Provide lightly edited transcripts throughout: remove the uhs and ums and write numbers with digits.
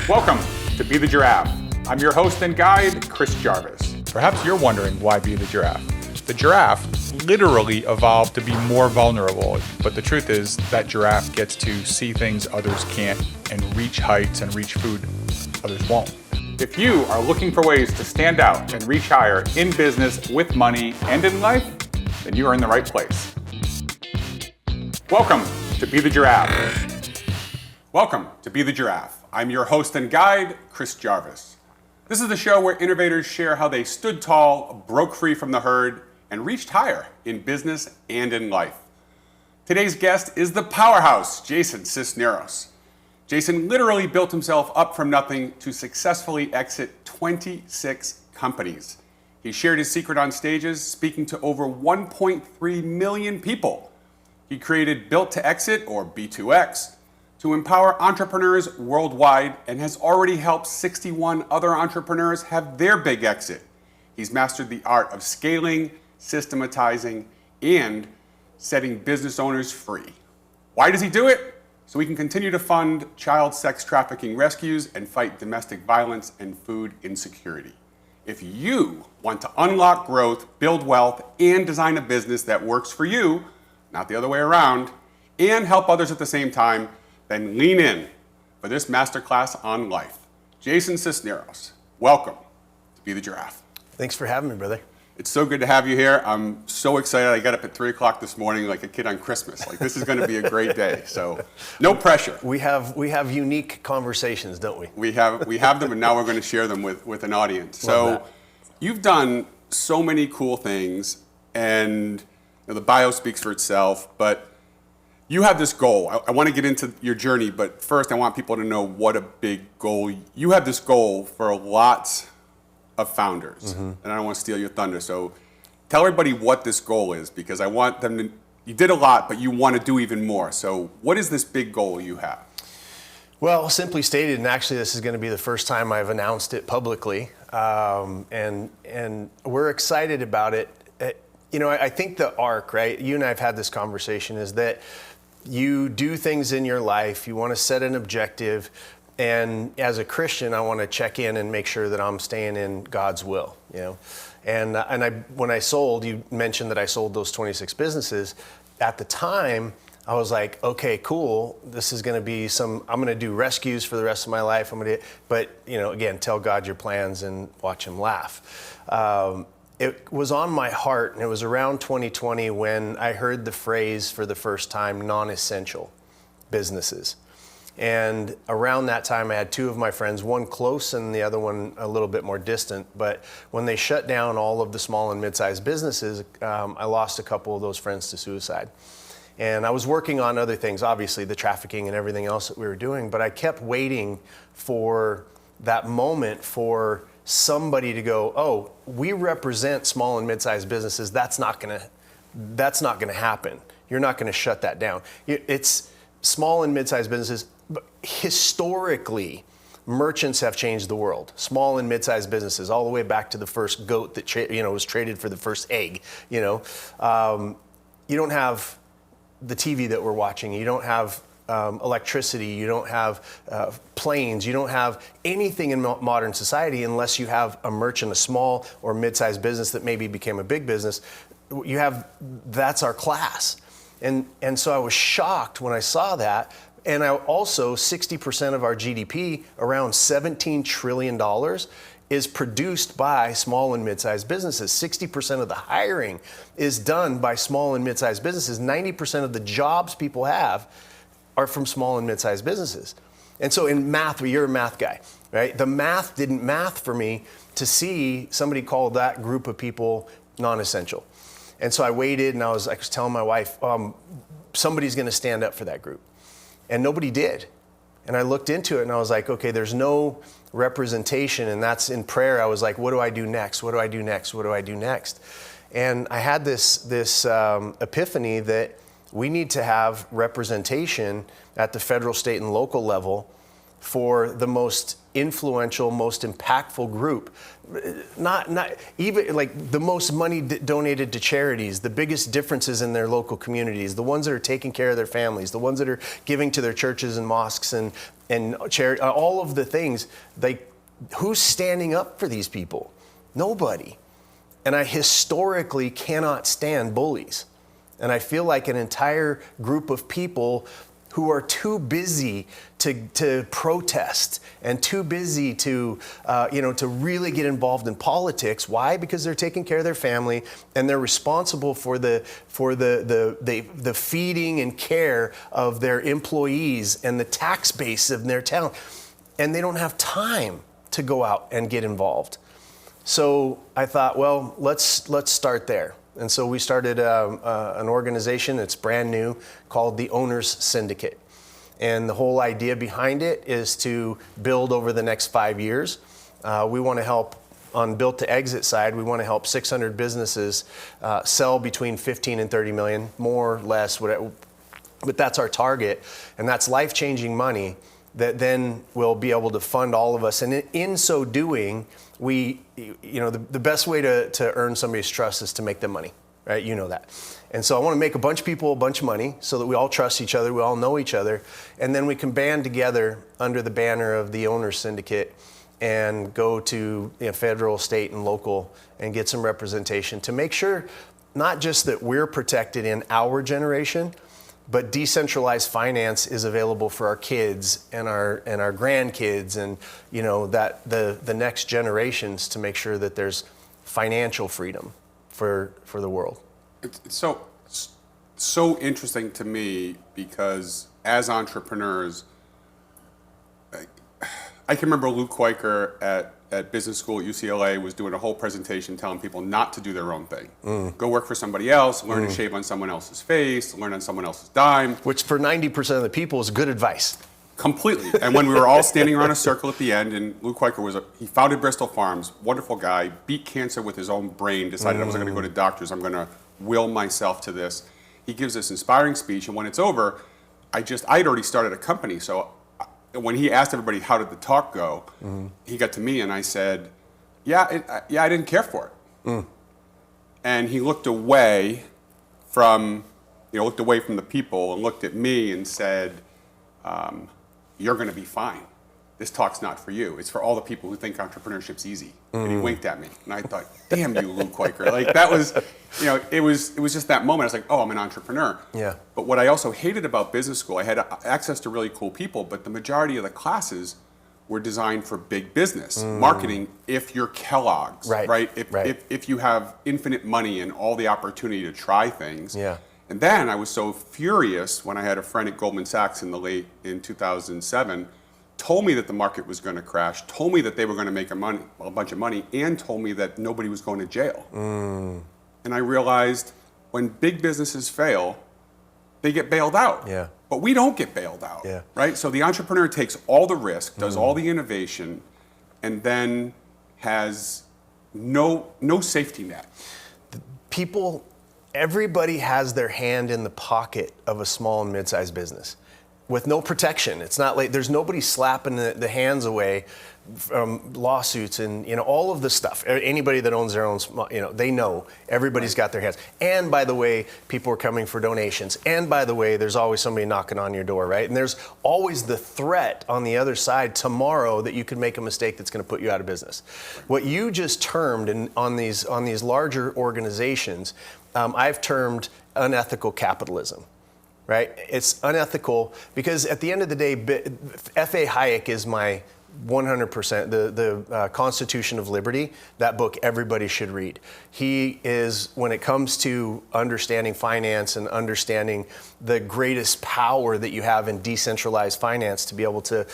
Welcome to Be the Giraffe. I'm your host and guide, Chris Jarvis. Perhaps you're wondering why Be the Giraffe. The giraffe literally evolved to be more vulnerable, but the truth is that giraffe gets to see things others can't and reach heights and reach food others won't. If you are looking for ways to stand out and reach higher in business, with money, and in life, then you are in the right place. Welcome to Be the Giraffe. Welcome to Be the Giraffe. I'm your host and guide, Chris Jarvis. This is the show where innovators share how they stood tall, broke free from the herd, and reached higher in business and in life. Today's guest is the powerhouse, Jason Cisneros. Jason literally built himself up from nothing to successfully exit 26 companies. He shared his secret on stages, speaking to over 1.3 million people. He created Built to Exit, or B2X, to empower entrepreneurs worldwide, and has already helped 61 other entrepreneurs have their big exit. He's mastered the art of scaling, systematizing, and setting business owners free. Why does he do it? So we can continue to fund child sex trafficking rescues and fight domestic violence and food insecurity. If you want to unlock growth, build wealth, and design a business that works for you, not the other way around, and help others at the same time, then lean in for this masterclass on life. Jason Cisneros, welcome to Be the Giraffe. Thanks for having me, brother. It's so good to have you here. I'm so excited. I got up at 3 o'clock this morning like a kid on Christmas. Like, this is going to be a great day. So no pressure. We have unique conversations, don't we? We have them, and now we're going to share them with an audience. So you've done so many cool things, and the bio speaks for itself, but you have this goal. I want to get into your journey, but first I want people to know what a big goal. You have this goal for lots of founders, and I don't want to steal your thunder. So tell everybody what this goal is, because I want them to, you did a lot, but you want to do even more. So what is this big goal you have? Well, simply stated, and actually this is going to be the first time I've announced it publicly, and we're excited about it. I think the arc, right? You and I have had this conversation, is that you do things in your life, you want to set an objective, and as a Christian, I want to check in and make sure that I'm staying in God's will, And when I sold, you mentioned that I sold those 26 businesses. At the time, I was like, okay, cool. This is going to be I'm going to do rescues for the rest of my life. But again, tell God your plans and watch him laugh. It was on my heart, and it was around 2020 when I heard the phrase for the first time, non-essential businesses. And around that time, I had two of my friends, one close and the other one a little bit more distant. But when they shut down all of the small and mid-sized businesses, I lost a couple of those friends to suicide. And I was working on other things, obviously the trafficking and everything else that we were doing, but I kept waiting for that moment for somebody to go, oh, we represent small and mid-sized businesses. That's not gonna happen. You're not gonna shut that down. It's small and mid-sized businesses. But historically, merchants have changed the world. Small and mid-sized businesses, all the way back to the first goat that was traded for the first egg. You don't have the TV that we're watching. You don't have electricity, you don't have planes, you don't have anything in modern society unless you have a merchant, a small or mid-sized business that maybe became a big business. That's our class. And so I was shocked when I saw that. And I also, 60% of our GDP, around $17 trillion, is produced by small and mid-sized businesses. 60% of the hiring is done by small and mid-sized businesses. 90% of the jobs people have are from small and mid-sized businesses. And so in math, you're a math guy, right? The math didn't math for me to see somebody call that group of people non-essential. And so I waited, and I was telling my wife, somebody's going to stand up for that group. And nobody did. And I looked into it, and I was like, okay, there's no representation. And that's in prayer. I was like, what do I do next? What do I do next? What do I do next? And I had this epiphany that we need to have representation at the federal, state, and local level for the most influential, most impactful group. Not even like the most money donated to charities, the biggest differences in their local communities, the ones that are taking care of their families, the ones that are giving to their churches and mosques and and charity, all of the things. Like, who's standing up for these people? Nobody. And I historically cannot stand bullies. And I feel like an entire group of people who are too busy to protest and too busy to really get involved in politics. Why? Because they're taking care of their family and they're responsible for the feeding and care of their employees and the tax base of their town. And they don't have time to go out and get involved. So I thought, well, let's start there. And so we started an organization that's brand new called the Owners Syndicate. And the whole idea behind it is to build over the next 5 years. We want to help on built to exit side. We want to help 600 businesses sell between 15 and 30 million, more or less, whatever. But that's our target. And that's life-changing money that then will be able to fund all of us. And in so doing, the best way to earn somebody's trust is to make them money, right? You know that. And so I want to make a bunch of people a bunch of money so that we all trust each other, we all know each other, and then we can band together under the banner of the Owners Syndicate and go to federal, state, and local and get some representation to make sure not just that we're protected in our generation, but decentralized finance is available for our kids and our grandkids and that the next generations, to make sure that there's financial freedom for the world. It's so interesting to me because as entrepreneurs, I can remember Luke Quaker at business school at UCLA was doing a whole presentation telling people not to do their own thing. Go work for somebody else, learn to shave on someone else's face, learn on someone else's dime. Which for 90% of the people is good advice. Completely. And when we were all standing around a circle at the end, and Luke Quaker he founded Bristol Farms, wonderful guy, beat cancer with his own brain, decided I wasn't going to go to doctors, I'm going to will myself to this. He gives this inspiring speech, and when it's over, I'd already started a company, so when he asked everybody how did the talk go, he got to me and I said, I didn't care for it. And he looked away from the people and looked at me and said, you're going to be fine. This talk's not for you. It's for all the people who think entrepreneurship's easy. And he winked at me. And I thought, damn you, Luke Quaker. Like that was, it was just that moment. I was like, oh, I'm an entrepreneur. Yeah. But what I also hated about business school, I had access to really cool people, but the majority of the classes were designed for big business. Marketing, if you're Kellogg's, right? If you have infinite money and all the opportunity to try things. Yeah. And then I was so furious when I had a friend at Goldman Sachs in 2007, told me that the market was going to crash, told me that they were going to make a bunch of money, and told me that nobody was going to jail. And I realized when big businesses fail, they get bailed out. Yeah. But we don't get bailed out, right? So the entrepreneur takes all the risk, does all the innovation, and then has no safety net. Everybody has their hand in the pocket of a small and mid-sized business with no protection. It's not like there's nobody slapping the hands away from lawsuits and all of the stuff. Anybody that owns their own, they know everybody's got their hands. And by the way, people are coming for donations. And by the way, there's always somebody knocking on your door, right? And there's always the threat on the other side tomorrow that you could make a mistake that's going to put you out of business. What you just termed on these larger organizations, I've termed unethical capitalism. Right? It's unethical because at the end of the day, F.A. Hayek is my 100%, the Constitution of Liberty. That book everybody should read. He is, when it comes to understanding finance and understanding the greatest power that you have in decentralized finance to be able to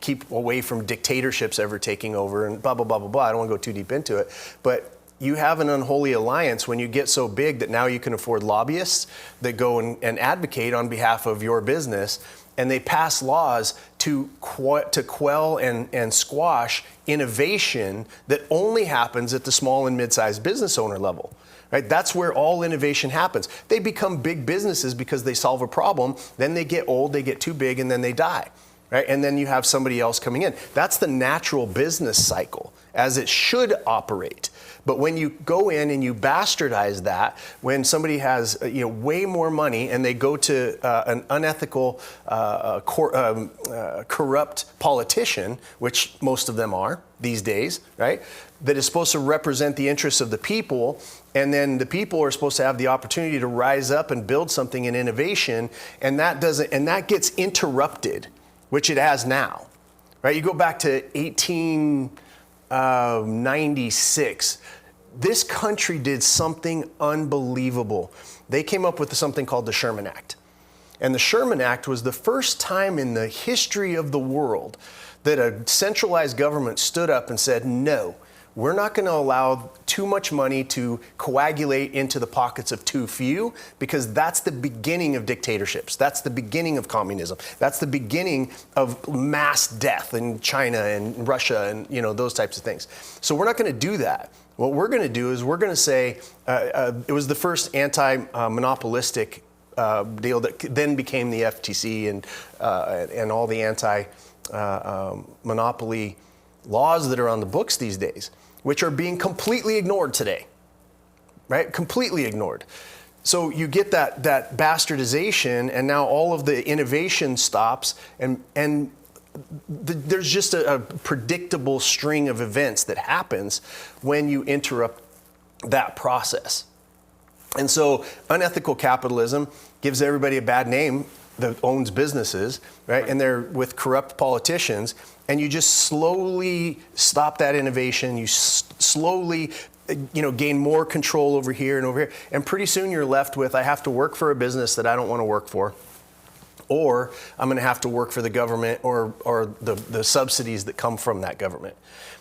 keep away from dictatorships ever taking over and blah, blah, blah, blah, blah. I don't want to go too deep into it. But you have an unholy alliance when you get so big that now you can afford lobbyists that go and advocate on behalf of your business, and they pass laws to quell and squash innovation that only happens at the small and mid-sized business owner level. Right? That's where all innovation happens. They become big businesses because they solve a problem, then they get old, they get too big, and then they die. right? And then you have somebody else coming in. That's the natural business cycle as it should operate. But when you go in and you bastardize that, when somebody has way more money and they go to an unethical, corrupt politician, which most of them are these days, right? That is supposed to represent the interests of the people, and then the people are supposed to have the opportunity to rise up and build something in innovation, and that gets interrupted, which it has now, right? You go back to 1896. This country did something unbelievable. They came up with something called the Sherman Act. And the Sherman Act was the first time in the history of the world that a centralized government stood up and said, no, we're not going to allow too much money to coagulate into the pockets of too few, because that's the beginning of dictatorships. That's the beginning of communism. That's the beginning of mass death in China and Russia and those types of things. So we're not going to do that. What we're going to do is we're going to say, it was the first anti-monopolistic deal that then became the FTC and all the anti-monopoly laws that are on the books these days, which are being completely ignored today, right? Completely ignored. So you get that bastardization, and now all of the innovation stops, and there's just a predictable string of events that happens when you interrupt that process. And so unethical capitalism gives everybody a bad name that owns businesses, right? And they're with corrupt politicians, and you just slowly stop that innovation. You slowly gain more control over here and over here. And pretty soon you're left with, I have to work for a business that I don't want to work for, or I'm going to have to work for the government or the subsidies that come from that government.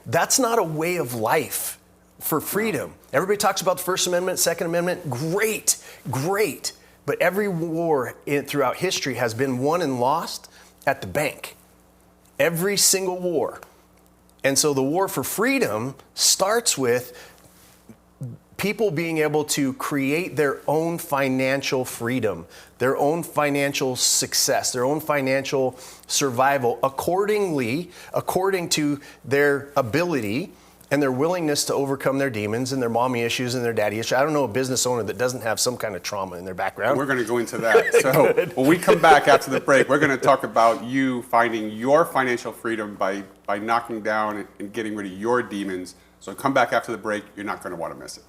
That's not a way of life for freedom. Everybody talks about the First Amendment, Second Amendment. Great. But every war throughout history has been won and lost at the bank. Every single war. And so the war for freedom starts with people being able to create their own financial freedom, their own financial success, their own financial survival according to their ability and their willingness to overcome their demons and their mommy issues and their daddy issues. I don't know a business owner that doesn't have some kind of trauma in their background. We're going to go into that. So when we come back after the break, we're going to talk about you finding your financial freedom by knocking down and getting rid of your demons. So come back after the break. You're not going to want to miss it.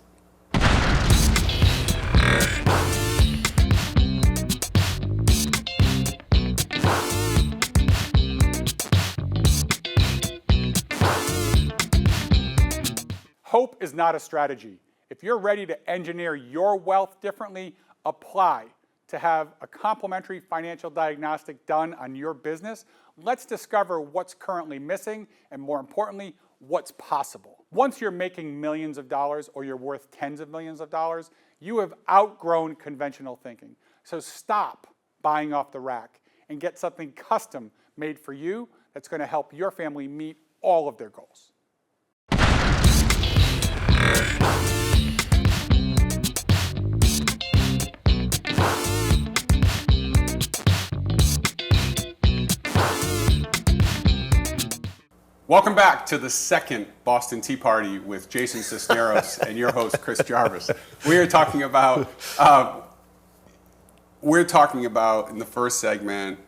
Hope is not a strategy. If you're ready to engineer your wealth differently, apply to have a complimentary financial diagnostic done on your business. Let's discover what's currently missing and, more importantly, what's possible. Once you're making millions of dollars or you're worth tens of millions of dollars, you have outgrown conventional thinking. So stop buying off the rack and get something custom made for you that's going to help your family meet all of their goals. Welcome back to the second Boston Tea Party with Jason Cisneros and your host, Chris Jarvis. We're talking about in the first segment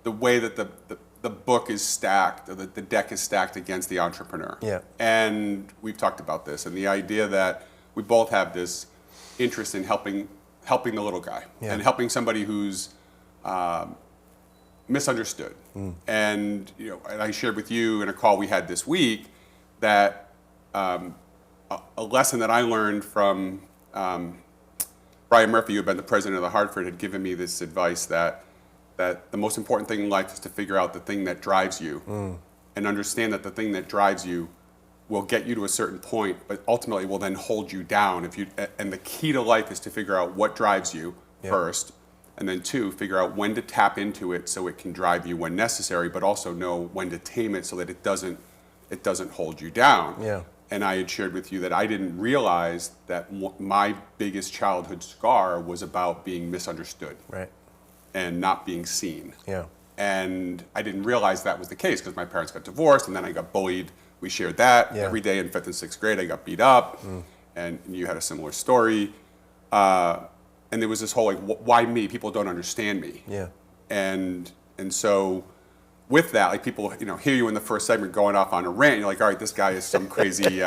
the way that the book is stacked, or the deck is stacked against the entrepreneur. Yeah. And we've talked about this and the idea that we both have this interest in helping the little guy, yeah, and helping somebody who's misunderstood. And and I shared with you in a call we had this week that a lesson that I learned from Brian Murphy, who had been the president of the Hartford, had given me this advice that the most important thing in life is to figure out the thing that drives you, and understand that the thing that drives you will get you to a certain point, but ultimately will then hold you down. And the key to life is to figure out what drives you, yeah, first, and then two, figure out when to tap into it so it can drive you when necessary, but also know when to tame it so that it doesn't hold you down. Yeah. And I had shared with you that I didn't realize that my biggest childhood scar was about being misunderstood, right, and not being seen. Yeah. And I didn't realize that was the case because my parents got divorced, and then I got bullied. We shared that every day in 5th and 6th grade. I got beat up, and you had a similar story. And there was this whole like, why me? People don't understand me. Yeah. And so with that, like people, hear you in the first segment going off on a rant. You're like, all right, this guy is some crazy,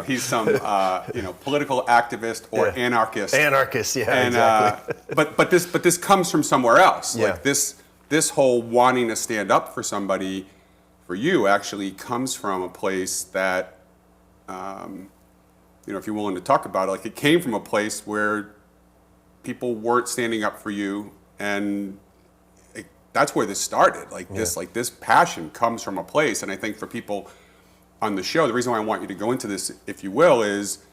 he's some, political activist or anarchist. Anarchist, yeah, and, exactly. But this comes from somewhere else. Yeah. Like this whole wanting to stand up for somebody, for you, actually comes from a place that, if you're willing to talk about it, like it came from a place where people weren't standing up for you, and that's where this started. This passion comes from a place. And I think for people on the show, the reason why I want you to go into this, if you will, is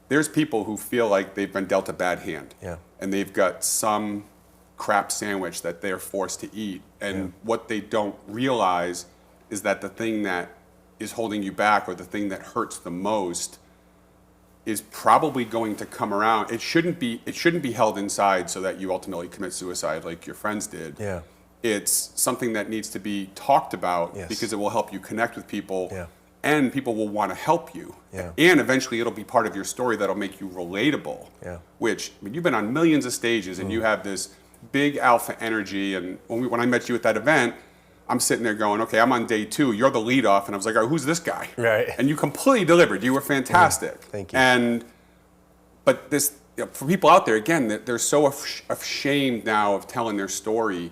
there's people who feel like they've been dealt a bad hand. Yeah. And they've got some crap sandwich that they're forced to eat. And what they don't realize is that the thing that is holding you back, or the thing that hurts the most, is probably going to come around. It shouldn't be held inside so that you ultimately commit suicide like your friends did. Yeah. It's something that needs to be talked about because it will help you connect with people, and people will want to help you. Yeah. And eventually it'll be part of your story that'll make you relatable. Yeah. Which, you've been on millions of stages and you have this big alpha energy. And when I met you at that event, I'm sitting there going, okay, I'm on day 2. You're the lead off. And I was like, all right, who's this guy? Right. And you completely delivered. You were fantastic. Thank you. But this, for people out there, again, they're so ashamed now of telling their story,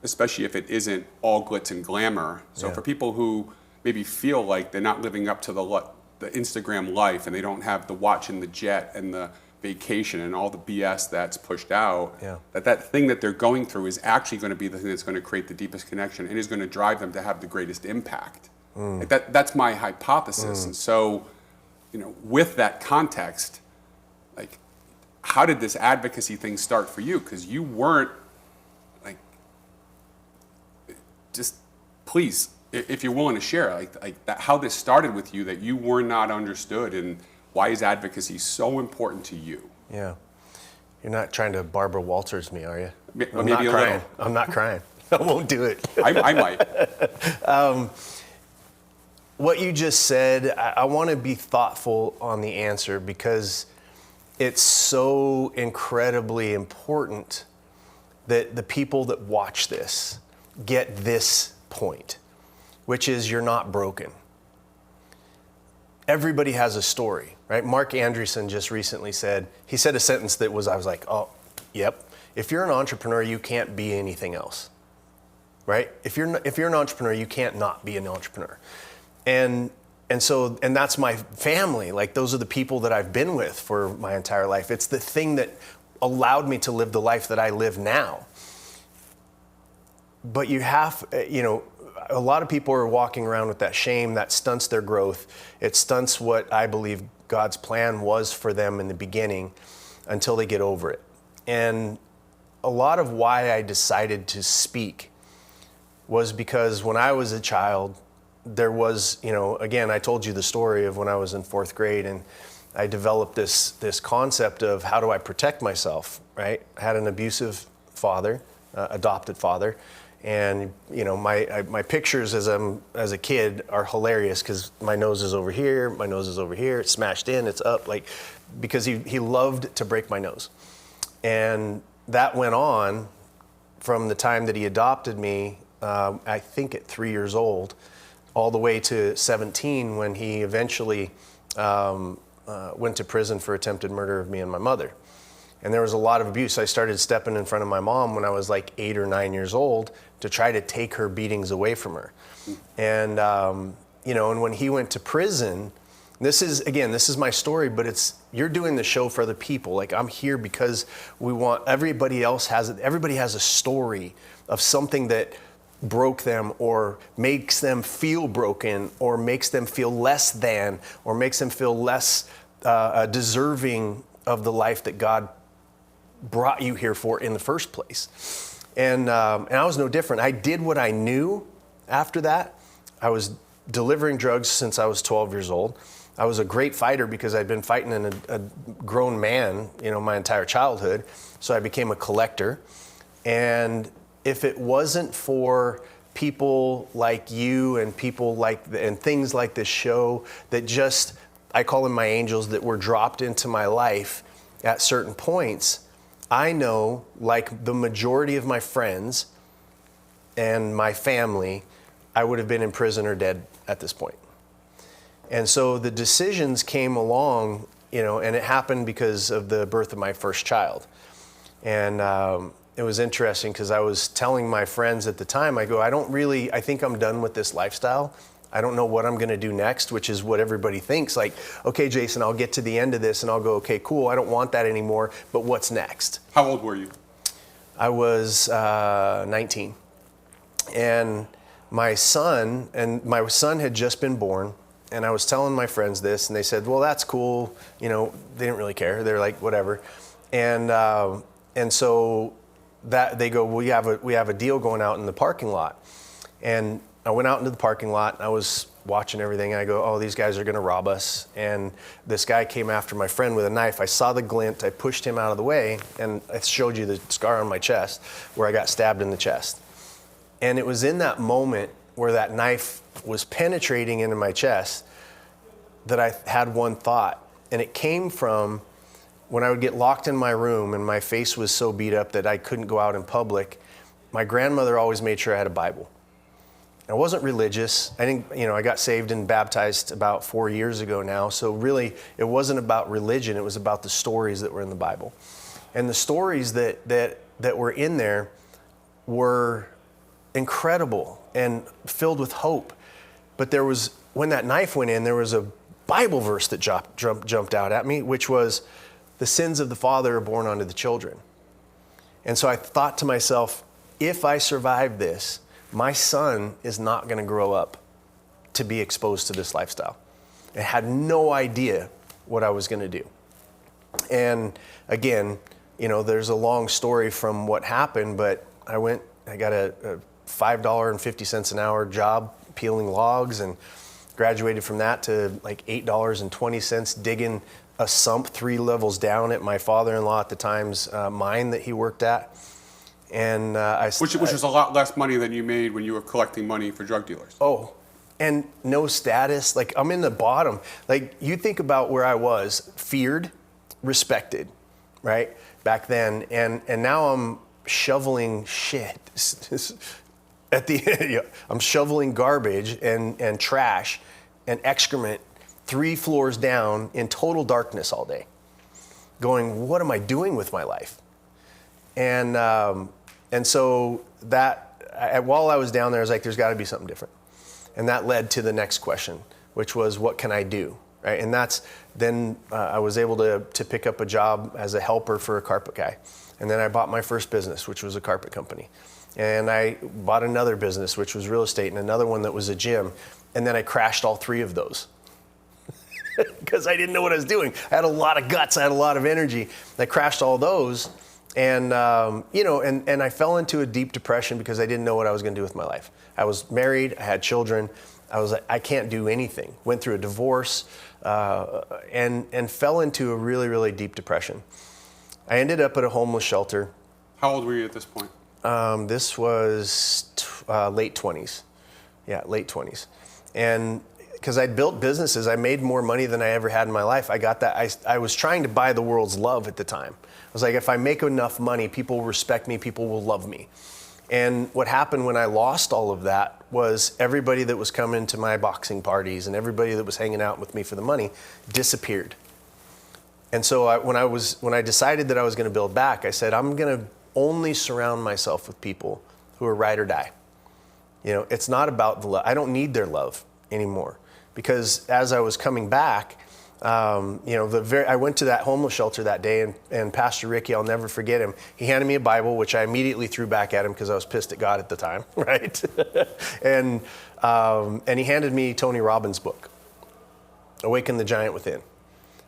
especially if it isn't all glitz and glamour. So for people who maybe feel like they're not living up to the Instagram life, and they don't have the watch and the jet and the vacation and all the BS that's pushed out, that thing that they're going through is actually going to be the thing that's going to create the deepest connection and is going to drive them to have the greatest impact. Like that's my hypothesis. And so, with that context, like, how did this advocacy thing start for you? Because you weren't, like, just please, if you're willing to share, like that, how this started with you, that you were not understood, and why is advocacy so important to you? Yeah. You're not trying to Barbara Walters me, are you? I'm not crying. I'm not crying. I won't do it. I might. What you just said, I want to be thoughtful on the answer, because it's so incredibly important that the people that watch this get this point, which is you're not broken. Everybody has a story, right? Mark Andreessen just recently said a sentence that I was like, oh, yep. If you're an entrepreneur, you can't be anything else, right? If you're an entrepreneur, you can't not be an entrepreneur. And that's my family. Like, those are the people that I've been with for my entire life. It's the thing that allowed me to live the life that I live now. But you have, a lot of people are walking around with that shame that stunts their growth. It stunts what I believe God's plan was for them in the beginning until they get over it. And a lot of why I decided to speak was because when I was a child, there was, again, I told you the story of when I was in 4th grade, and I developed this concept of how do I protect myself, right? I had an abusive father, adopted father. And my pictures as a kid are hilarious, because my nose is over here, it's smashed in, it's up, like, because he loved to break my nose. And that went on from the time that he adopted me, I think at 3 years old, all the way to 17, when he eventually went to prison for attempted murder of me and my mother. And there was a lot of abuse. I started stepping in front of my mom when I was like 8 or 9 years old to try to take her beatings away from her. And, and when he went to prison, this is my story, but you're doing the show for other people. Like, I'm here because everybody has a story of something that broke them, or makes them feel broken, or makes them feel less than, or makes them feel less deserving of the life that God brought you here for in the first place. And I was no different. I did what I knew after that. I was delivering drugs since I was 12 years old. I was a great fighter because I'd been fighting in a grown man, my entire childhood. So I became a collector. And if it wasn't for people like you and people like, and things like this show that just, I call them my angels, that were dropped into my life at certain points, I know, like the majority of my friends and my family, I would have been in prison or dead at this point. And so the decisions came along, and it happened because of the birth of my first child. And it was interesting because I was telling my friends at the time, I go, I think I'm done with this lifestyle. I don't know what I'm going to do next, which is what everybody thinks. Like, okay, Jason, I'll get to the end of this and I'll go, okay, cool. I don't want that anymore. But what's next? How old were you? I was 19. And my son had just been born. And I was telling my friends this, and they said, well, that's cool. They didn't really care. They're like, whatever. And so that they go, we have a deal going out in the parking lot. And I went out into the parking lot, and I was watching everything. And I go, oh, these guys are going to rob us. And this guy came after my friend with a knife. I saw the glint. I pushed him out of the way, and I showed you the scar on my chest where I got stabbed in the chest. And it was in that moment where that knife was penetrating into my chest that I had one thought. And it came from when I would get locked in my room and my face was so beat up that I couldn't go out in public. My grandmother always made sure I had a Bible. I wasn't religious. I got saved and baptized about 4 years ago now. So really, it wasn't about religion. It was about the stories that were in the Bible. And the stories that were in there were incredible and filled with hope. But when that knife went in, there was a Bible verse that jumped out at me, which was, the sins of the father are born unto the children. And so I thought to myself, if I survive this, my son is not going to grow up to be exposed to this lifestyle. I had no idea what I was going to do. And again, there's a long story from what happened, but I got a $5.50 an hour job peeling logs, and graduated from that to like $8.20 digging a sump 3 levels down at my father-in-law at the time's mine that he worked at. And which was a lot less money than you made when you were collecting money for drug dealers. Oh, and no status. Like, I'm in the bottom. Like, you think about where I was, feared, respected, right? Back then. And now I'm shoveling shit. I'm shoveling garbage and trash and excrement 3 floors down in total darkness all day. Going, what am I doing with my life? And so while I was down there, I was like, there's got to be something different. And that led to the next question, which was, what can I do? Right? And then I was able to pick up a job as a helper for a carpet guy. And then I bought my first business, which was a carpet company. And I bought another business, which was real estate, and another one that was a gym. And then I crashed all 3 of those because I didn't know what I was doing. I had a lot of guts. I had a lot of energy. I crashed all those. And, and I fell into a deep depression because I didn't know what I was going to do with my life. I was married. I had children. I was like, I can't do anything. Went through a divorce and fell into a really, really deep depression. I ended up at a homeless shelter. How old were you at this point? This was late 20s. Yeah, late 20s. And because I'd built businesses, I made more money than I ever had in my life. I got that. I was trying to buy the world's love at the time. I was like, if I make enough money, people will respect me, people will love me. And what happened when I lost all of that was everybody that was coming to my boxing parties and everybody that was hanging out with me for the money disappeared. And so when I decided that I was going to build back, I said, I'm going to only surround myself with people who are ride or die. It's not about the love. I don't need their love anymore. Because as I was coming back, I went to that homeless shelter that day, and Pastor Ricky, I'll never forget him. He handed me a Bible, which I immediately threw back at him because I was pissed at God at the time, right? and he handed me Tony Robbins' book, Awaken the Giant Within.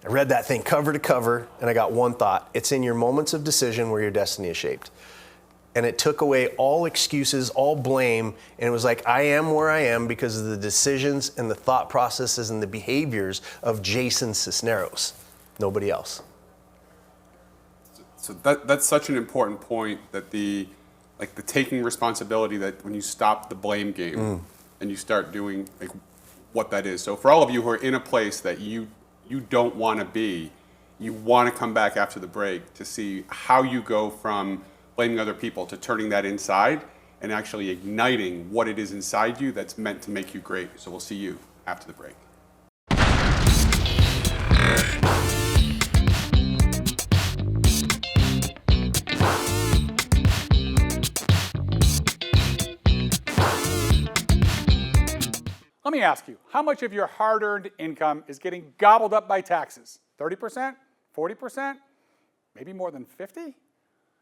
I read that thing cover to cover, and I got one thought. It's in your moments of decision where your destiny is shaped. And it took away all excuses, all blame, and it was like, I am where I am because of the decisions and the thought processes and the behaviors of Jason Cisneros, nobody else. So that's such an important point, that like the taking responsibility, that when you stop the blame game and you start doing like what that is. So for all of you who are in a place that you don't want to be, you want to come back after the break to see how you go from blaming other people to turning that inside and actually igniting what it is inside you that's meant to make you great. So we'll see you after the break. Let me ask you, how much of your hard-earned income is getting gobbled up by taxes? 30%? 40%? Maybe more than 50?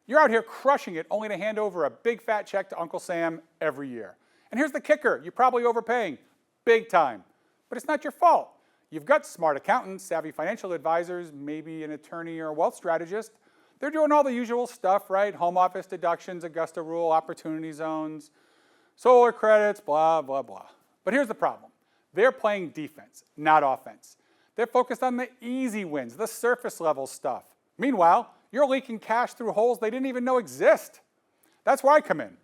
You're out here crushing it only to hand over a big fat check to Uncle Sam every year. And here's the kicker, you're probably overpaying, big time. But it's not your fault. You've got smart accountants, savvy financial advisors, maybe an attorney or a wealth strategist. They're doing all the usual stuff, right? Home office deductions, Augusta rule, opportunity zones, solar credits, blah, blah, blah. But here's the problem. They're playing defense, not offense. They're focused on the easy wins, the surface level stuff. Meanwhile, you're leaking cash through holes they didn't even know exist. That's where I come in.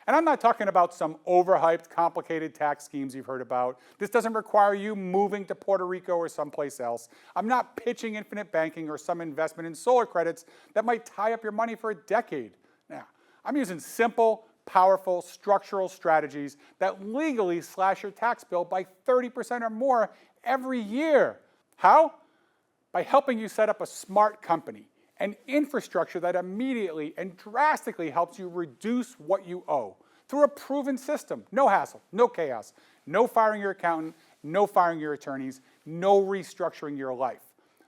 And I'm not talking about some overhyped, complicated tax schemes you've heard about. This doesn't require you moving to Puerto Rico or someplace else. I'm not pitching infinite banking or some investment in solar credits that might tie up your money for a decade. Now, I'm using simple, powerful structural strategies that legally slash your tax bill by 30% or more every year. How? By helping you set up a smart company, an infrastructure that immediately and drastically helps you reduce what you owe through a proven system. No hassle, no chaos, no firing your accountant, no firing your attorneys, no restructuring your life.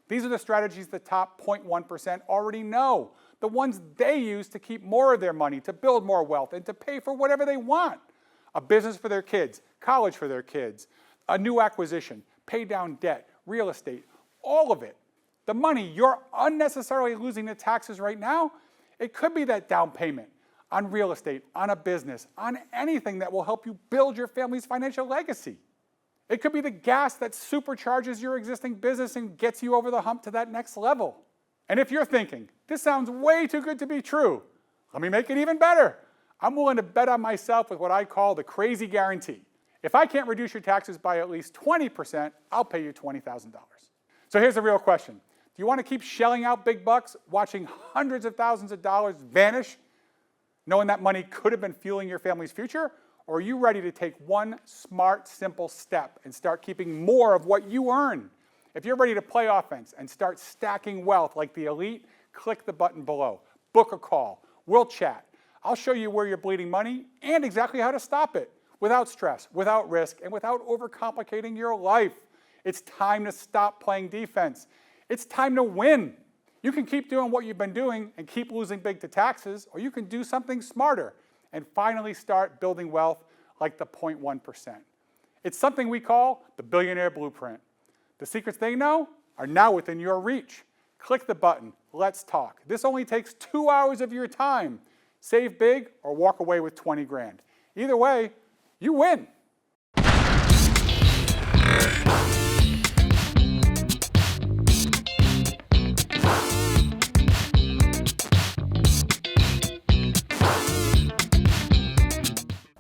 These are the strategies the top 0.1% already know, the ones they use to keep more of their money, to build more wealth, and to pay for whatever they want. A business for their kids, college for their kids, a new acquisition, pay down debt, real estate, all of it. The money you're unnecessarily losing to taxes right now, it could be that down payment on real estate, on a business, on anything that will help you build your family's financial legacy. It could be the gas that supercharges your existing business and gets you over the hump to that next level. And if you're thinking, this sounds way too good to be true, let me make it even better. I'm willing to bet on myself with what I call the crazy guarantee. If I can't reduce your taxes by at least 20%, I'll pay you $20,000. So here's the real question. Do you want to keep shelling out big bucks, watching hundreds of thousands of dollars vanish, knowing that money could have been fueling your family's future? Or are you ready to take one smart, simple step and start keeping more of what you earn? If you're ready to play offense and start stacking wealth like the elite, click the button below. Book a call. We'll chat. I'll show you where you're bleeding money and exactly how to stop it without stress, without risk, and without overcomplicating your life. It's time to stop playing defense. It's time to win. You can keep doing what you've been doing and keep losing big to taxes, or you can do something smarter and finally start building wealth like the 0.1%. It's something we call the billionaire blueprint. The secrets they know are now within your reach. Click the button, let's talk. This only takes 2 hours of your time. Save big or walk away with 20 grand. Either way, you win.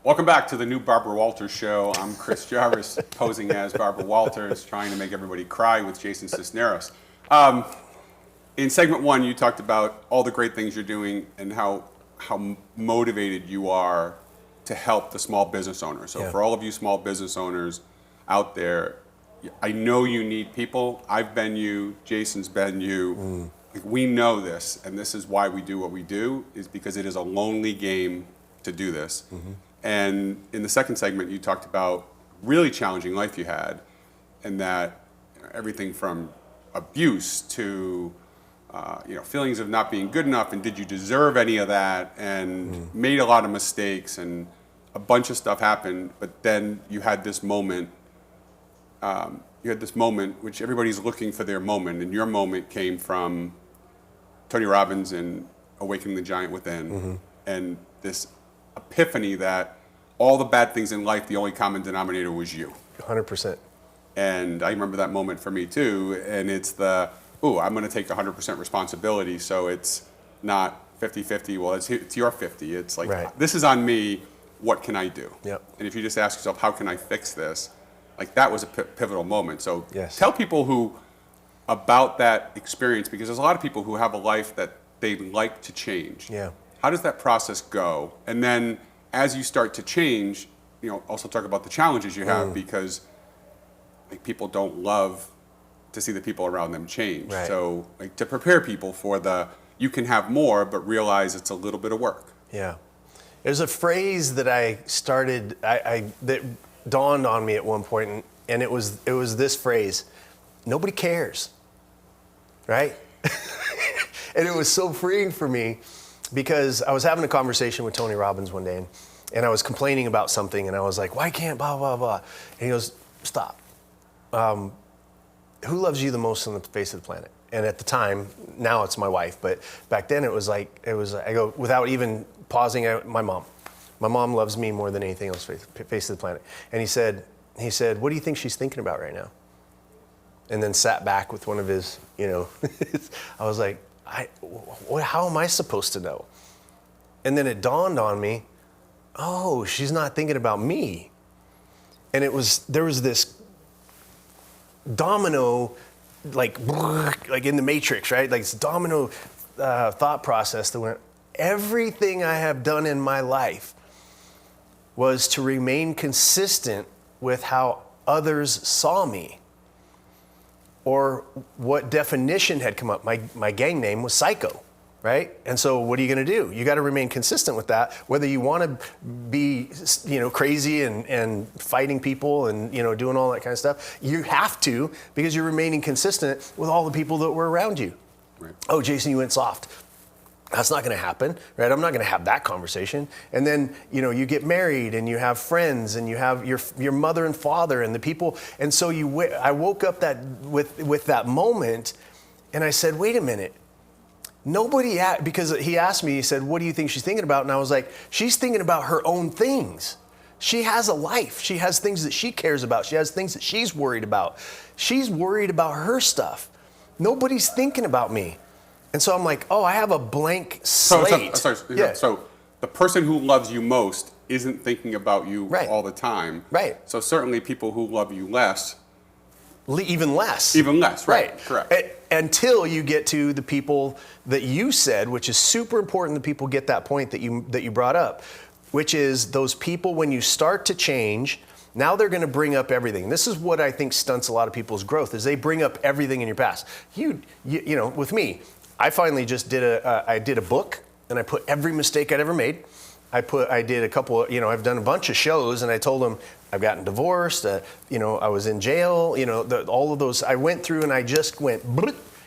Welcome back to the new Barbara Walters show. I'm Chris Jarvis, posing as Barbara Walters, trying to make everybody cry with Jason Cisneros. In segment one, you talked about all the great things you're doing and how motivated you are to help the small business owners. So for all of you small business owners out there, I know you need people. I've been you. Jason's been you. Like, we know this, and this is why we do what we do, is because it is a lonely game to do this. And in the second segment, you talked about really challenging life you had, and that everything from abuse to feelings of not being good enough, and did you deserve any of that, and made a lot of mistakes, and a bunch of stuff happened. But then you had this moment. Which everybody's looking for their moment, and your moment came from Tony Robbins and Awakening the Giant Within, and this epiphany that all the bad things in life, the only common denominator was you. 100%. And I remember that moment for me too, and it's I'm going to take 100% responsibility, so it's not 50-50, well, it's your 50. It's like, Right. this is on me, what can I do? Yep. And if you just ask yourself, how can I fix this? Like, that was a pivotal moment. So Yes. tell people about that experience, because there's a lot of people who have a life that they'd like to change. Yeah. How does that process go? And then as you start to change, also talk about the challenges you have, because like, people don't love to see the people around them change. Right. So like, to prepare people for you can have more, but realize it's a little bit of work. Yeah. There's a phrase that I started, that dawned on me at one point, and it was this phrase: nobody cares, right? And it was so freeing for me, because I was having a conversation with Tony Robbins one day, and I was complaining about something, and I was like, why can't blah, blah, blah? And he goes, stop. Who loves you the most on the face of the planet? And at the time, now it's my wife, but back then I go, without even pausing, my mom. My mom loves me more than anything else on the face of the planet. And he said, what do you think she's thinking about right now? And then sat back with one of his, I was like, how am I supposed to know? And then it dawned on me, oh, she's not thinking about me. And there was this domino, like in the Matrix, right? Like this domino thought process that went, everything I have done in my life was to remain consistent with how others saw me, or what definition had come up. My gang name was Psycho, right? And so what are you going to do? You got to remain consistent with that, whether you want to be, crazy and fighting people and, doing all that kind of stuff. You have to, because you're remaining consistent with all the people that were around you. Right. Oh, Jason, you went soft. That's not going to happen, right? I'm not going to have that conversation. And then, you get married and you have friends and you have your mother and father and the people. And so I woke up with that moment, and I said, wait a minute. Because he asked me, he said, what do you think she's thinking about? And I was like, she's thinking about her own things. She has a life. She has things that she cares about. She has things that she's worried about. She's worried about her stuff. Nobody's thinking about me. And so I'm like, oh, I have a blank slate. So the person who loves you most isn't thinking about you all the time. Right. So certainly people who love you less. Even less. Even less, right. Correct. Until you get to the people that you said, which is super important that people get that point that you brought up, which is those people, when you start to change, now they're going to bring up everything. This is what I think stunts a lot of people's growth, is they bring up everything in your past. You with me, I finally just did a book, and I put every mistake I'd ever made. I did a couple of, I've done a bunch of shows, and I told them I've gotten divorced, I was in jail, all of those. I went through and I just went,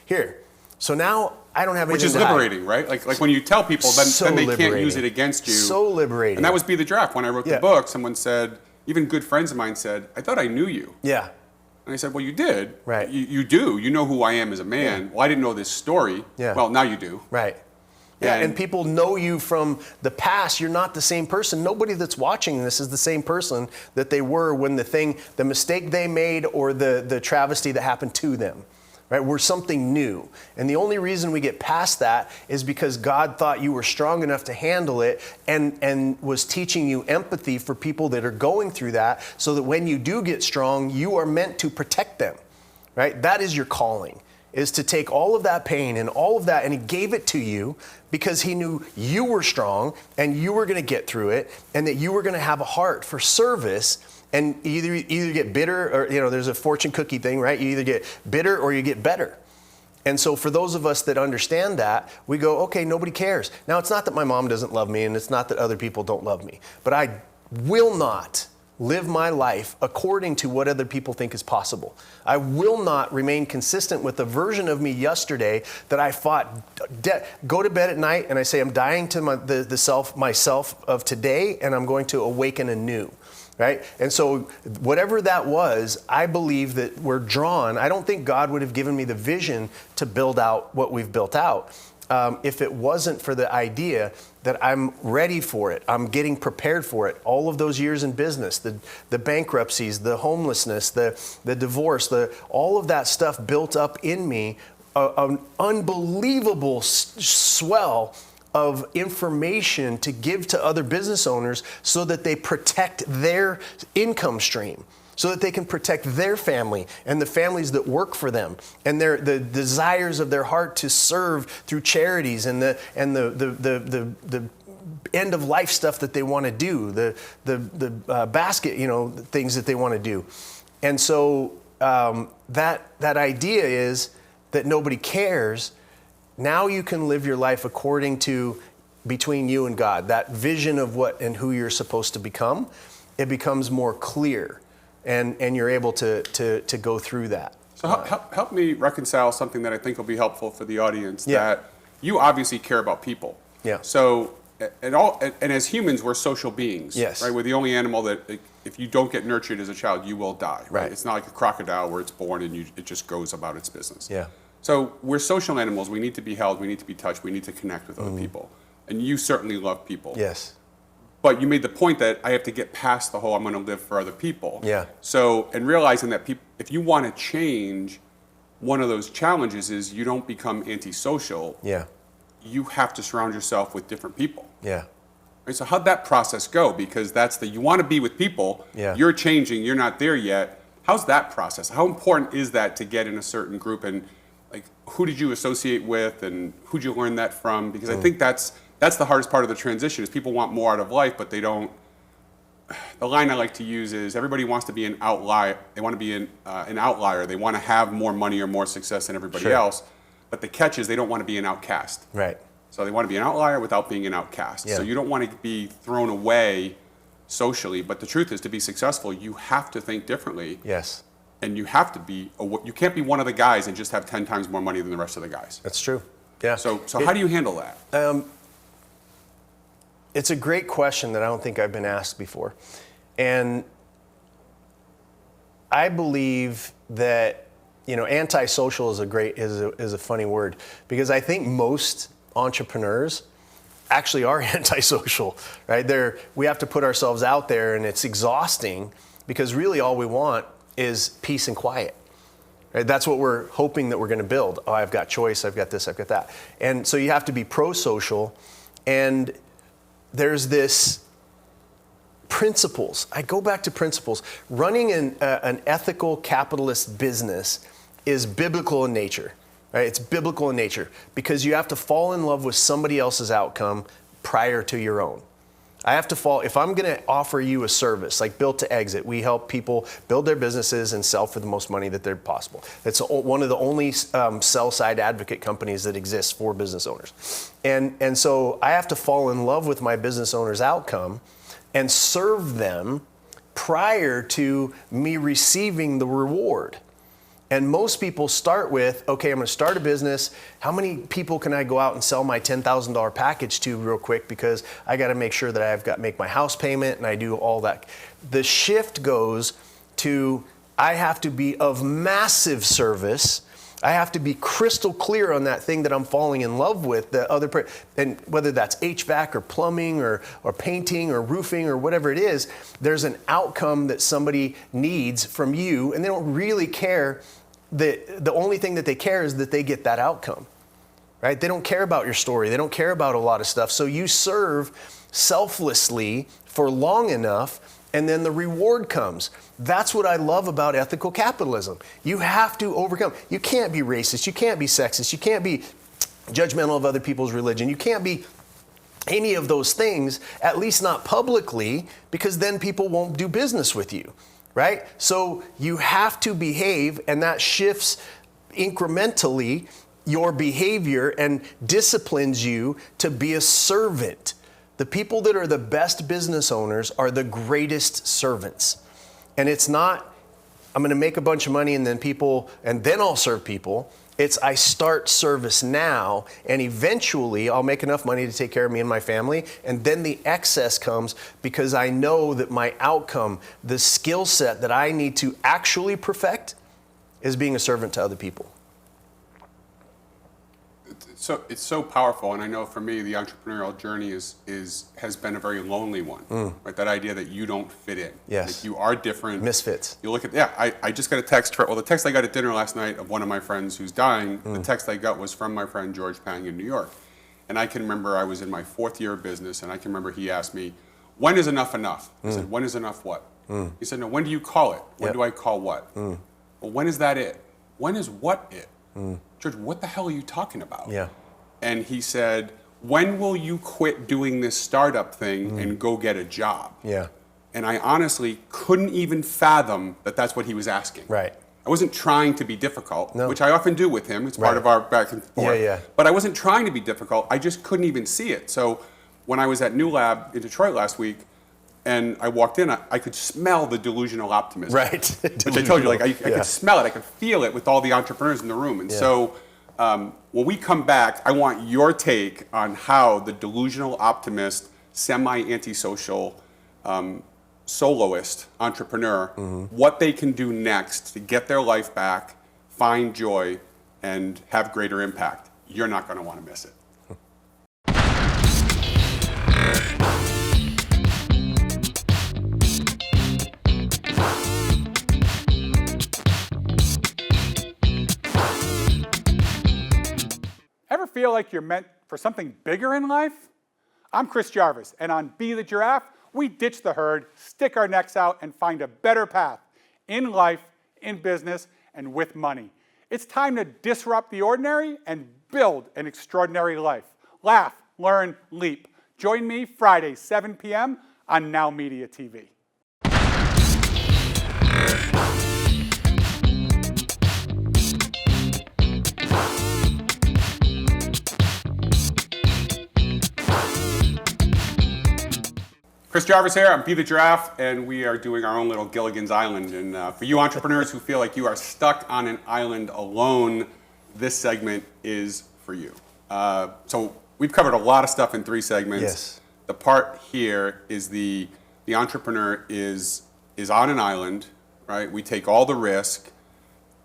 here. So now I don't have anything to hide. Which is liberating, right? Like when you tell people, then they can't use it against you. So liberating. And that was Be the Giraffe. When I wrote the book, someone said, even good friends of mine said, I thought I knew you. Yeah. And I said, well, you did. Right. You do. You know who I am as a man. Yeah. Well, I didn't know this story. Yeah. Well, now you do. Right. Yeah, and people know you from the past. You're not the same person. Nobody that's watching this is the same person that they were when the mistake they made or the travesty that happened to them. Right? We're something new. And the only reason we get past that is because God thought you were strong enough to handle it and was teaching you empathy for people that are going through that, so that when you do get strong, you are meant to protect them. Right? That is your calling, is to take all of that pain and all of that, and he gave it to you because he knew you were strong and you were going to get through it, and that you were going to have a heart for service. And either get bitter, or there's a fortune cookie thing, right? You either get bitter or you get better. And so for those of us that understand that, we go, okay, nobody cares. Now, it's not that my mom doesn't love me, and it's not that other people don't love me, but I will not live my life according to what other people think is possible. I will not remain consistent with the version of me yesterday that I fought. Go to bed at night and I say, I'm dying to myself of today, and I'm going to awaken anew. Right? And so whatever that was, I believe that we're drawn. I don't think God would have given me the vision to build out what we've built out if it wasn't for the idea that I'm ready for it. I'm getting prepared for it. All of those years in business, the bankruptcies, the homelessness, the divorce, all of that stuff built up in me, an unbelievable swell of information to give to other business owners so that they protect their income stream, so that they can protect their family and the families that work for them, and the desires of their heart to serve through charities and the end of life stuff that they want to do, the basket, things that they want to do. And so that idea is that nobody cares. Now you can live your life according to between you and God, that vision of what and who you're supposed to become. It becomes more clear, and you're able to go through that. So help me reconcile something that I think will be helpful for the audience. Yeah. That you obviously care about people. Yeah. So and as humans, we're social beings. Yes. Right. We're the only animal that if you don't get nurtured as a child, you will die. Right. It's not like a crocodile where it's born and it just goes about its business. Yeah. So we're social animals. We need to be held. We need to be touched. We need to connect with other people. And you certainly love people. Yes. But you made the point that I have to get past the whole I'm going to live for other people. Yeah. So, and realizing that if you want to change, one of those challenges is you don't become antisocial. Yeah. You have to surround yourself with different people. Yeah. Right? So how'd that process go? Because you want to be with people. Yeah. You're changing. You're not there yet. How's that process? How important is that to get in a certain group? And like, who did you associate with, and who'd you learn that from? Because I think that's the hardest part of the transition is people want more out of life, but they don't. The line I like to use is everybody wants to be an outlier. They want to be an outlier. They want to have more money or more success than everybody Sure. else. But the catch is they don't want to be an outcast. Right. So they want to be an outlier without being an outcast. Yeah. So you don't want to be thrown away socially. But the truth is, to be successful, you have to think differently. Yes. And you have to you can't be one of the guys and just have 10 times more money than the rest of the guys. That's true. Yeah. So how do you handle that? It's a great question that I don't think I've been asked before. And I believe that, antisocial is a funny word, because I think most entrepreneurs actually are antisocial, right? We have to put ourselves out there, and it's exhausting because really all we want is peace and quiet. Right? That's what we're hoping that we're going to build. Oh, I've got choice, I've got this, I've got that. And so you have to be pro-social, and there's this principles. I go back to principles. Running an ethical capitalist business is biblical in nature. Right? It's biblical in nature because you have to fall in love with somebody else's outcome prior to your own. If I'm going to offer you a service like Built to Exit, we help people build their businesses and sell for the most money that they're possible. It's one of the only sell-side advocate companies that exists for business owners. And so I have to fall in love with my business owner's outcome and serve them prior to me receiving the reward. And most people start with, okay, I'm going to start a business. How many people can I go out and sell my $10,000 package to real quick, because I got to make sure that I've got to make my house payment and I do all that. The shift goes to, I have to be of massive service. I have to be crystal clear on that thing that I'm falling in love with, and whether that's HVAC or plumbing or painting or roofing or whatever it is, there's an outcome that somebody needs from you, and they don't really care. The only thing that they care is that they get that outcome, right? They don't care about your story. They don't care about a lot of stuff. So you serve selflessly for long enough, and then the reward comes. That's what I love about ethical capitalism. You have to overcome. You can't be racist. You can't be sexist. You can't be judgmental of other people's religion. You can't be any of those things, at least not publicly, because then people won't do business with you. Right? So you have to behave, and that shifts incrementally your behavior and disciplines you to be a servant. The people that are the best business owners are the greatest servants. And it's not, I'm going to make a bunch of money and then I'll serve people. It's I start service now, and eventually I'll make enough money to take care of me and my family, and then the excess comes because I know that my outcome, the skill set that I need to actually perfect, is being a servant to other people. So it's so powerful, and I know for me the entrepreneurial journey has been a very lonely one. Right? That idea that you don't fit in. Yes. Like you are different. Misfits. You look at I just got a text the text I got at dinner last night of one of my friends who's dying. The text I got was from my friend George Pang in New York, And I can remember I was in my 4th year of business, and I can remember he asked me, when is enough enough? I said, when is enough what? He said, no, when do you call it? When do I call what? Well, when is that it? When is what it? George, what the hell are you talking about? Yeah. And he said, when will you quit doing this startup thing and go get a job? Yeah. And I honestly couldn't even fathom that that's what he was asking. Right. I wasn't trying to be difficult, No. which I often do with him. It's part of our back and forth. Yeah. But I wasn't trying to be difficult. I just couldn't even see it. So when I was at New Lab in Detroit last week, and I walked in, I could smell the delusional optimism. Right. Which I told you, like I could smell it. I could feel it with all the entrepreneurs in the room. And so when we come back, I want your take on how the delusional optimist, semi-antisocial soloist entrepreneur, what they can do next to get their life back, find joy, and have greater impact. You're not going to want to miss it. Ever feel like you're meant for something bigger in life? I'm Chris Jarvis, and on Be the Giraffe, we ditch the herd, stick our necks out, and find a better path in life, in business, and with money. It's time to disrupt the ordinary and build an extraordinary life. Laugh, learn, leap. Join me Friday, 7 p.m. on Now Media TV. Chris Jarvis here, I'm Be the Giraffe, and we are doing our own little Gilligan's Island. And for you entrepreneurs who feel like you are stuck on an island alone, this segment is for you. So we've covered a lot of stuff in 3 segments. Yes. The part here is the entrepreneur is on an island, right? We take all the risk,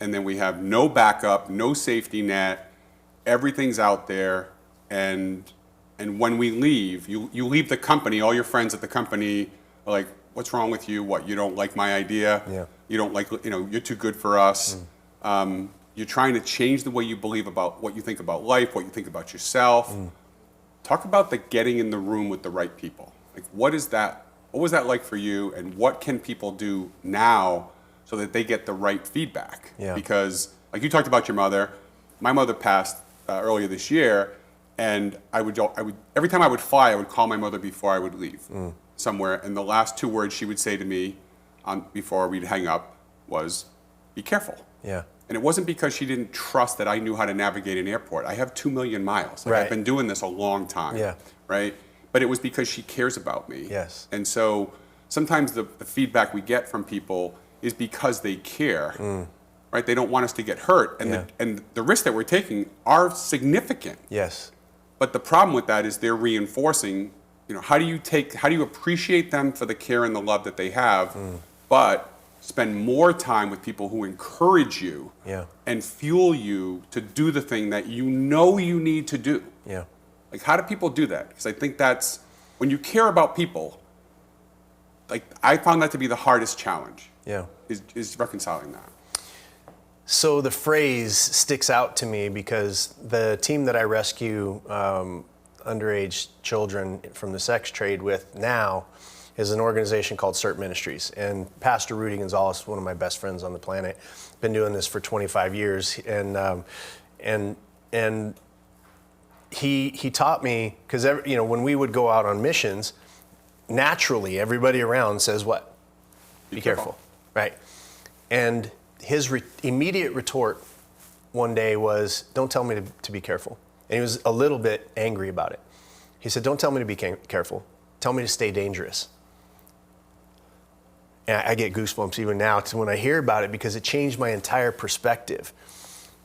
and then we have no backup, no safety net. Everything's out there, and when we leave, you leave the company, all your friends at the company are like, what's wrong with you? What, you don't like my idea? Yeah. You don't like, you're too good for us. You're trying to change the way you believe about what you think about life, what you think about yourself. Talk about the getting in the room with the right people. Like, what was that like for you, and what can people do now so that they get the right feedback? Yeah. Because, like you talked about your mother, my mother passed earlier this year, and I would every time I would fly, I would call my mother before I would leave somewhere, and the last 2 words she would say to me before we'd hang up was, "Be careful." Yeah. And it wasn't because she didn't trust that I knew how to navigate an airport. I have 2 million miles. Like, Right. I've been doing this a long time. Yeah. Right? But it was because she cares about me. Yes. And so sometimes the feedback we get from people is because they care. Right? They don't want us to get hurt. And the risks that we're taking are significant. Yes. But the problem with that is they're reinforcing, how do you appreciate them for the care and the love that they have, but spend more time with people who encourage you and fuel you to do the thing that you need to do. Yeah. Like, how do people do that? Because I think that's, when you care about people, like, I found that to be the hardest challenge. Yeah. Is reconciling that. So the phrase sticks out to me because the team that I rescue underage children from the sex trade with now is an organization called CERT Ministries. And Pastor Rudy Gonzalez, one of my best friends on the planet, been doing this for 25 years. And he taught me, because when we would go out on missions, naturally everybody around says what? Be careful. Right? And his immediate retort one day was, don't tell me to be careful. And he was a little bit angry about it. He said, don't tell me to be careful. Tell me to stay dangerous. And I get goosebumps even now when I hear about it, because it changed my entire perspective.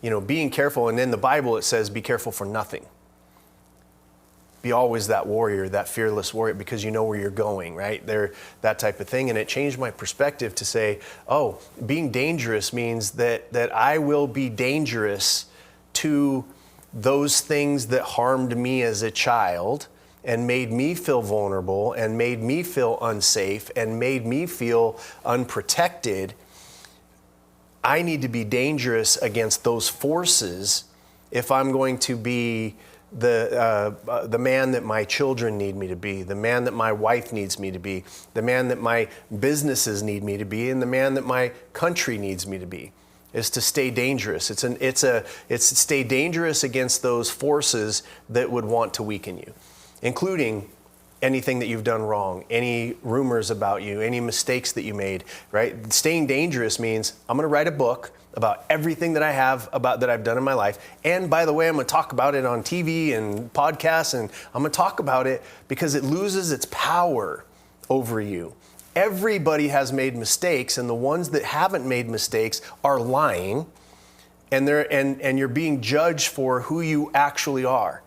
Being careful, and in the Bible it says, be careful for nothing. Be always that warrior, that fearless warrior, because you know where you're going, right? That type of thing. And it changed my perspective to say, oh, being dangerous means that I will be dangerous to those things that harmed me as a child and made me feel vulnerable and made me feel unsafe and made me feel unprotected. I need to be dangerous against those forces if I'm going to be the man that my children need me to be, the man that my wife needs me to be, the man that my businesses need me to be, and the man that my country needs me to be, is to stay dangerous. It's stay dangerous against those forces that would want to weaken you, including anything that you've done wrong, any rumors about you, any mistakes that you made, right? Staying dangerous means I'm going to write a book about everything that I have that I've done in my life. And by the way, I'm going to talk about it on TV and podcasts, and I'm going to talk about it because it loses its power over you. Everybody has made mistakes, and the ones that haven't made mistakes are lying, and you're being judged for who you actually are.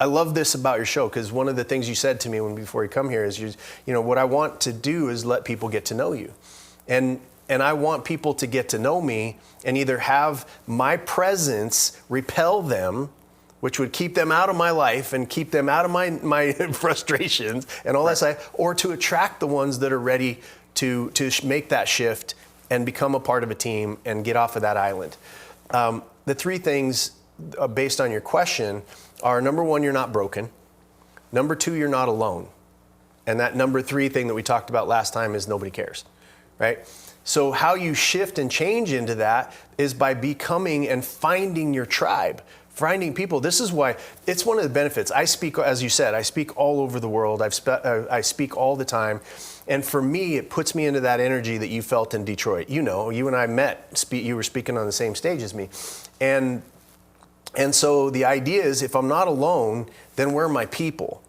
I love this about your show, because one of the things you said to me before you come here is, what I want to do is let people get to know you. And I want people to get to know me and either have my presence repel them, which would keep them out of my life and keep them out of my frustrations and all that stuff, or to attract the ones that are ready to make that shift and become a part of a team and get off of that island. The three things based on your question are: number one, you're not broken. Number two, you're not alone. And that number three thing that we talked about last time is nobody cares, right? So how you shift and change into that is by becoming and finding your tribe, finding people. This is why it's one of the benefits. I speak, as you said, I speak all over the world. I speak all the time. And for me, it puts me into that energy that you felt in Detroit. You and I met, you were speaking on the same stage as me. And so the idea is, if I'm not alone, then where are my people?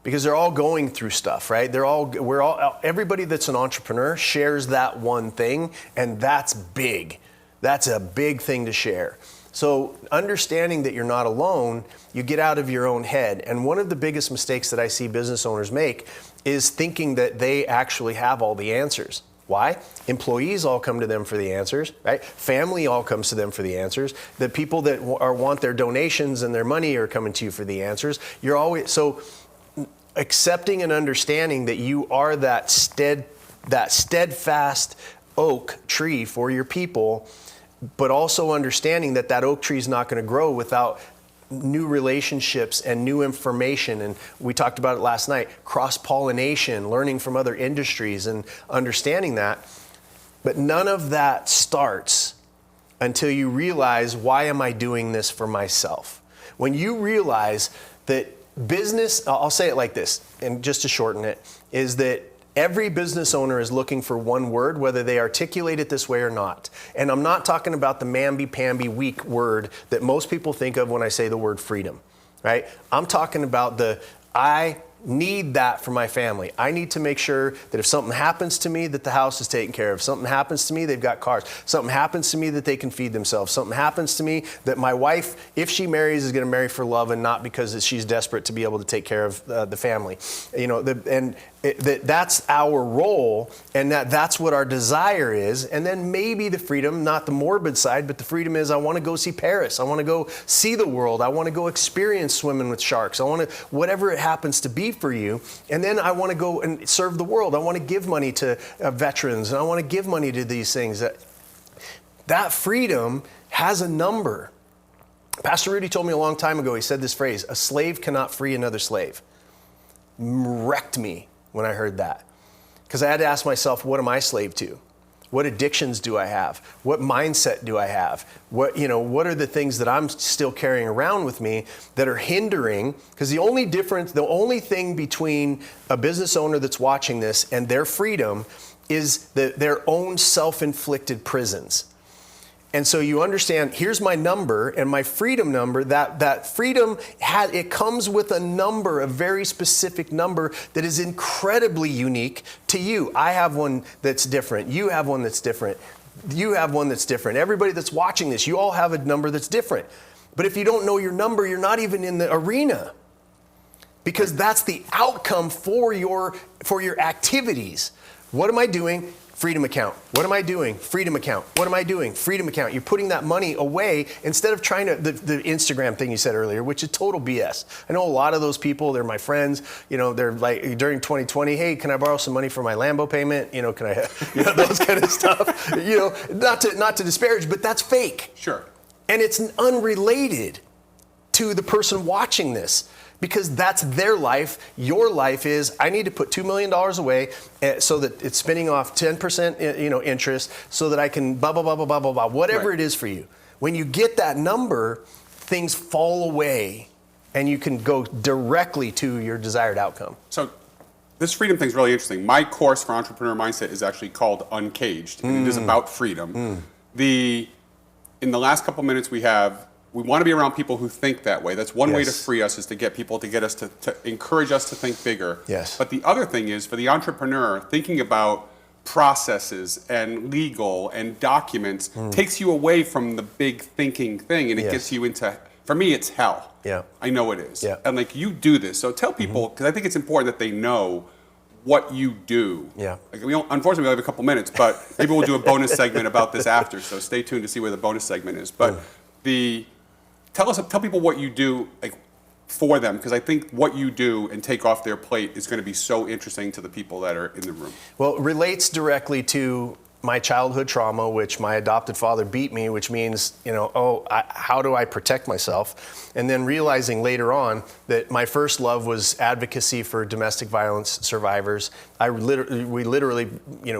Because they're all going through stuff, right? Everybody that's an entrepreneur shares that one thing, and that's big. That's a big thing to share. So understanding that you're not alone, you get out of your own head. And one of the biggest mistakes that I see business owners make is thinking that they actually have all the answers. Why? Employees all come to them for the answers, right? Family all comes to them for the answers. The people that want their donations and their money are coming to you for the answers. So accepting and understanding that you are that steadfast oak tree for your people, but also understanding that oak tree is not going to grow without new relationships and new information. And we talked about it last night, cross-pollination, learning from other industries and understanding that. But none of that starts until you realize, why am I doing this for myself? When you realize that business, I'll say it like this, and just to shorten it, is that every business owner is looking for one word, whether they articulate it this way or not. And I'm not talking about the mamby-pamby weak word that most people think of when I say the word freedom, right? I'm talking about I need that for my family. I need to make sure that if something happens to me, that the house is taken care of. Something happens to me, they've got cars. Something happens to me, that they can feed themselves. Something happens to me, that my wife, if she marries, is going to marry for love and not because she's desperate to be able to take care of the family. That's our role, and that's what our desire is. And then maybe the freedom, not the morbid side, but the freedom is, I want to go see Paris. I want to go see the world. I want to go experience swimming with sharks. I want to, whatever it happens to be for you. And then I want to go and serve the world. I want to give money to veterans, and I want to give money to these things. That freedom has a number. Pastor Rudy told me a long time ago, he said this phrase: a slave cannot free another slave. Wrecked me when I heard that, because I had to ask myself, what am I slave to? What addictions do I have? What mindset do I have? What are the things that I'm still carrying around with me that are hindering? Because the only thing between a business owner that's watching this and their freedom is their own self-inflicted prisons. And so you understand, here's my number, and my freedom number, that freedom, it comes with a number, a very specific number that is incredibly unique to you. I have one that's different. You have one that's different. You have one that's different. Everybody that's watching this, you all have a number that's different. But if you don't know your number, you're not even in the arena, because that's the outcome for your activities. What am I doing? Freedom account. What am I doing? Freedom account. What am I doing? Freedom account. You're putting that money away instead of trying to, the Instagram thing you said earlier, which is total BS. I know a lot of those people, they're my friends, they're like, during 2020, hey, can I borrow some money for my Lambo payment? Can I, those kind of stuff, not to disparage, but that's fake. Sure. And it's unrelated. to the person watching this, because that's their life. Your life is, I need to put $2 million away so that it's spinning off 10% interest so that I can blah, blah, blah, blah, blah, blah, blah, whatever it is for you. When you get that number, things fall away and you can go directly to your desired outcome. So this freedom thing is really interesting. My course for Entrepreneur Mindset is actually called Uncaged, and it is about freedom. In the last couple minutes we want to be around people who think that way. That's one way to free us, is to get people to get us to encourage us to think bigger. Yes. But the other thing is, for the entrepreneur, thinking about processes and legal and documents takes you away from the big thinking thing, and it gets you into, for me, it's hell. Yeah. I know it is. Yeah. And like, you do this. So tell people, because I think it's important that they know what you do. Yeah. Like, unfortunately, we only have a couple minutes, but maybe we'll do a bonus segment about this after. So stay tuned to see where the bonus segment is. But tell people what you do, like, for them, because I think what you do and take off their plate is going to be so interesting to the people that are in the room. Well, it relates directly to my childhood trauma, which my adopted father beat me, which means, how do I protect myself? And then realizing later on that my first love was advocacy for domestic violence survivors. We literally,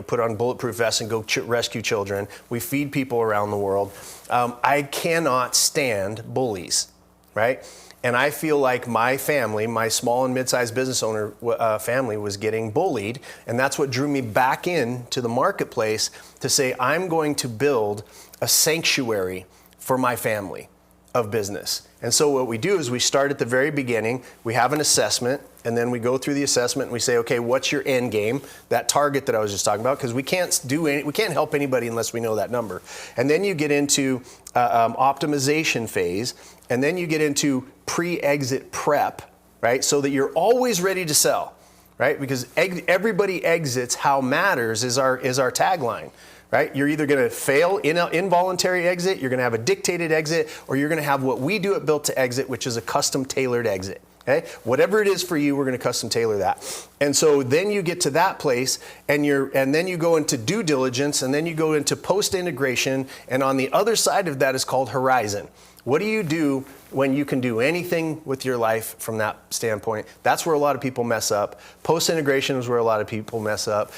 put on bulletproof vests and go rescue children. We feed people around the world. I cannot stand bullies, right? And I feel like my family, my small and mid-sized business owner family, was getting bullied. And that's what drew me back into the marketplace to say, I'm going to build a sanctuary for my family of business. And so what we do is we start at the very beginning, we have an assessment, and then we go through the assessment and we say, okay, what's your end game? That target that I was just talking about, because we can't help anybody unless we know that number. And then you get into optimization phase, and then you get into pre-exit prep, right? So that you're always ready to sell, right? Because everybody exits, how matters is our tagline. Right? You're either going to fail in an involuntary exit, you're going to have a dictated exit, or you're going to have what we do at Built to Exit, which is a custom tailored exit. Okay? Whatever it is for you, we're going to custom tailor that. And so then you get to that place, and then you go into due diligence, and then you go into post integration, and on the other side of that is called horizon. What do you do when you can do anything with your life from that standpoint? That's where a lot of people mess up. Post-integration is where a lot of people mess up.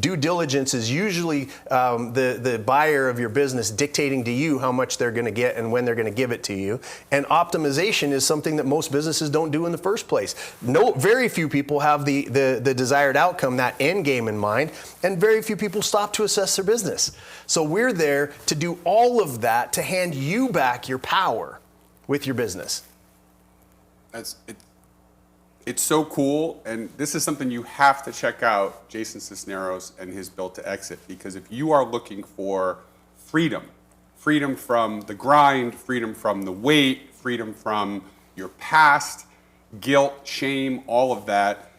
Due diligence is usually the buyer of your business dictating to you how much they're going to get and when they're going to give it to you. And optimization is something that most businesses don't do in the first place. Very few people have the desired outcome, that end game in mind, and very few people stop to assess their business. So we're there to do all of that, to hand you back your power with your business. It's so cool, and this is something you have to check out, Jason Cisneros and his Built to Exit, because if you are looking for freedom from the grind, freedom from the weight, freedom from your past, guilt, shame, all of that,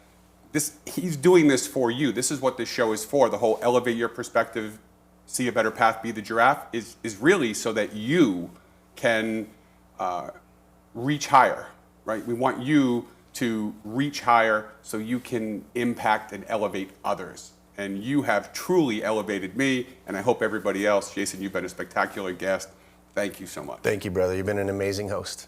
he's doing this for you. This is what this show is for. The whole elevate your perspective, see a better path, be the giraffe is really so that you can reach higher, right? We want you to reach higher so you can impact and elevate others. And you have truly elevated me, and I hope everybody else. Jason, you've been a spectacular guest. Thank you so much. Thank you, brother. You've been an amazing host.